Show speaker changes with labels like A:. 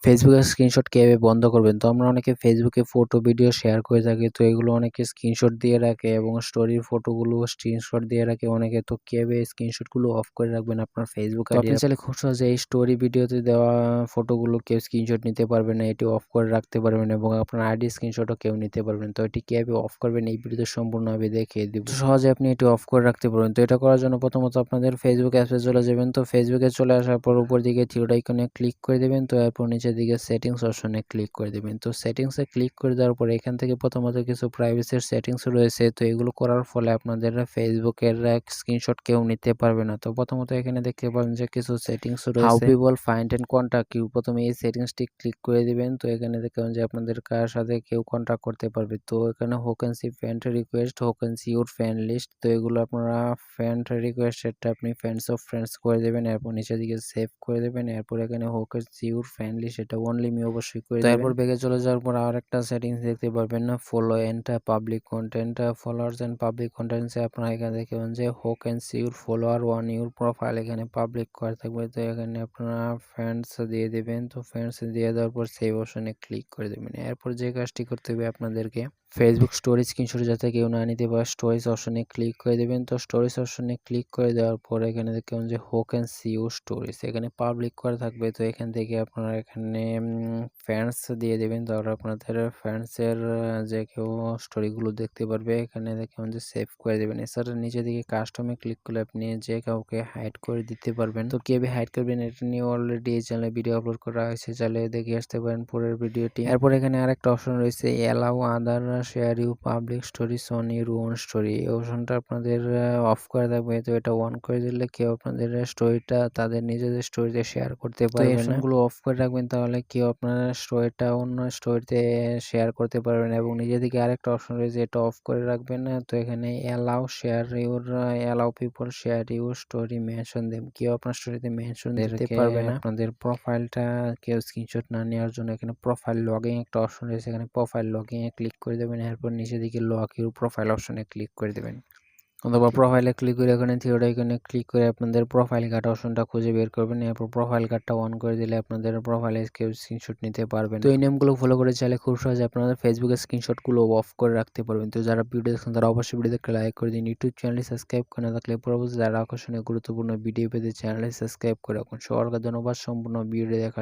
A: ফেসবুকের স্ক্রিনশট কিভাবে বন্ধ করবেন? তো আমরা অনেকে ফেসবুকে ফটো, ভিডিও শেয়ার করে থাকি। তো এগুলো অনেকে স্ক্রিনশট দিয়ে রাখে এবং স্টোরির ফটোগুলো স্ক্রিনশট দিয়ে রাখে অনেকে। তো কিভাবে স্ক্রিনশটগুলো অফ করে রাখবেন আপনার ফেসবুক আইডি? আপনি চাইলে খুব সহজে এই স্টোরি, ভিডিওতে দেওয়া ফটোগুলো কেউ স্ক্রিনশট নিতে পারবে না। এটি অফ করে রাখতে পারবেন এবং আপনার আইডি স্ক্রিনশটও কেউ নিতে পারবেন। তো এটি কিভাবে অফ করবেন এই ভিডিওতে সম্পূর্ণভাবে দেখিয়ে দিব। সহজে আপনি এটি অফ করে রাখতে পারবেন। তো এটা করার জন্য প্রথমত আপনাদের ফেসবুক অ্যাপসে চলে যাবেন। তো ফেসবুকে চলে আসার পর উপর দিকে থ্রি ডট আইকনে ক্লিক করে দিবেন। তো এরপর নিচের দিকে সেটিংস অপশনে ক্লিক করে দিবেন। তো সেটিংসে ক্লিক করে দেওয়ার পরে এখান থেকে প্রথমত কিছু প্রাইভেসির সেটিংস রয়েছে। তো এগুলো করার ফলে আপনাদের ফেসবুকের স্ক্রিনশট কেউ নিতে পারবে না। তো প্রথমত এখানে দেখতে পারেন যে কিছু সেটিংস রয়েছে। How people find and contact you, প্রথমে এই সেটিংসটি ক্লিক করে দিবেন। তো এখানে দেখবেন যে আপনাদের কার সাথে কেউ কন্টাক্ট করতে পারবে। তো এখানে who can see friend request, who can see your friend list. তো এগুলো আপনারা ফ্রেন্ড রিকোয়েস্ট সেটা আপনি ফ্রেন্ডস অফ ফ্রেন্ডস করে দেবেন। এরপর নিচের দিকে সেভ করে দেবেন। এরপর এখানে who can see your friend list সেটা অনলি মি অবশ্যই করে দেবেন। তারপর ব্যাগে চলে যাওয়ার পর আরেকটা সেটিংস দেখতে পারবেন না, follow and public content, followers and public কন্টেন্টসে আপনারা এখানে দেখবেন যে who can see your follower on your profile, এখানে পাবলিক করা থাকবে। তো এখানে আপনারা ফ্রেন্ডস দিয়ে দেবেন। তো ফ্রেন্ডস দিয়ে দেওয়ার পর সেভ অপশনে ক্লিক করে দেবেন। এরপর যে কাজটি করতে হবে আপনাদেরকে, ফেসবুক স্টোরেজ স্ক্রিনশট যাতে কেউ না নিতে পারে স্টোরেজ অপশনে ক্লিক করে দেবেন। তো স্টোরেজ অপশনে ক্লিক করে দেওয়ার পরে এখানে দেখবেন যে who can see your storage, এখানে পাবলিক করা থাকবে। তো এখান থেকে আপনারা এখানে ফ্রেন্ডস দিয়ে দেবেন। তাহলে আপনাদের ফ্রেন্ডসের যে কেউ স্টোরিগুলো দেখতে পারবে। এখানে দেখবেন যে সেভ করে দেবেন। এছাড়া নিচে দিকে কাস্টমে ক্লিক করলে আপনি যে কাউকে হাইড করে দিতে পারবেন। তো কিভাবে হাইড করবেন এটা নিয়ে অলরেডি এই চ্যানেলে ভিডিও আপলোড করা হয়েছে, চাইলে দেখে আসতে পারেন পরের ভিডিওটি। এরপর এখানে আরেকটা অপশন রয়েছে, allow other share you public stories on your own story, এই অপশনটা আপনাদের অফ করে থাকবে। তো এটা অন করে দিলে কেউ আপনাদের স্টোরিটা তাদের নিজেদের স্টোরিতে শেয়ার করতে পারবে না। তো এই অপশনগুলো অফ করে রাখবেন, তাহলে কেউ আপনার স্টোরিটা অন্য স্টোরিতে শেয়ার করতে পারবেন। এবং নিজে থেকে আরেকটা অপশন রয়েছে, এটা অফ করে রাখবেন না। তো এখানে allow share your, allow people share your story mention them, কেউ আপনার স্টোরিতে মেনশন দিতে পারবে না। আপনাদের প্রোফাইলটা কেউ স্ক্রিনশট না নেওয়ার জন্য এখানে প্রোফাইল লগইন একটা অপশন রয়েছে, এখানে প্রোফাইল লগইন এ ক্লিক করে দেবেন। এরপর নিচে দিকে লক ইউর প্রোফাইল অপশনে ক্লিক করে দেবেন। অথবা প্রোফাইলে ক্লিক করে এখানে থ্রি ডট আইকনে ক্লিক করে আপনাদের প্রোফাইল কার্ড অপশনটা খুঁজে বের করবেন। এরপর প্রোফাইল কার্ডটা অন করে দিলে আপনাদের প্রোফাইলে কেউ স্ক্রিনশট নিতে পারবেন। তো এই নিয়মগুলো ফলো করে চাইলে খুব সহজে আপনাদের ফেসবুকের স্ক্রিনশটগুলো অফ করে রাখতে পারবেন। তো যারা ভিডিও দেখছেন তারা অবশ্যই ভিডিওতে একটা লাইক করে দিন। ইউটিউব চ্যানেলটি সাবস্ক্রাইব করে না থাকলে পরবর্তী যারা আকর্ষণীয় গুরুত্বপূর্ণ ভিডিও পেতে চ্যানেলটি সাবস্ক্রাইব করে রাখুন। সবার ধন্যবাদ সম্পূর্ণ ভিডিও দেখার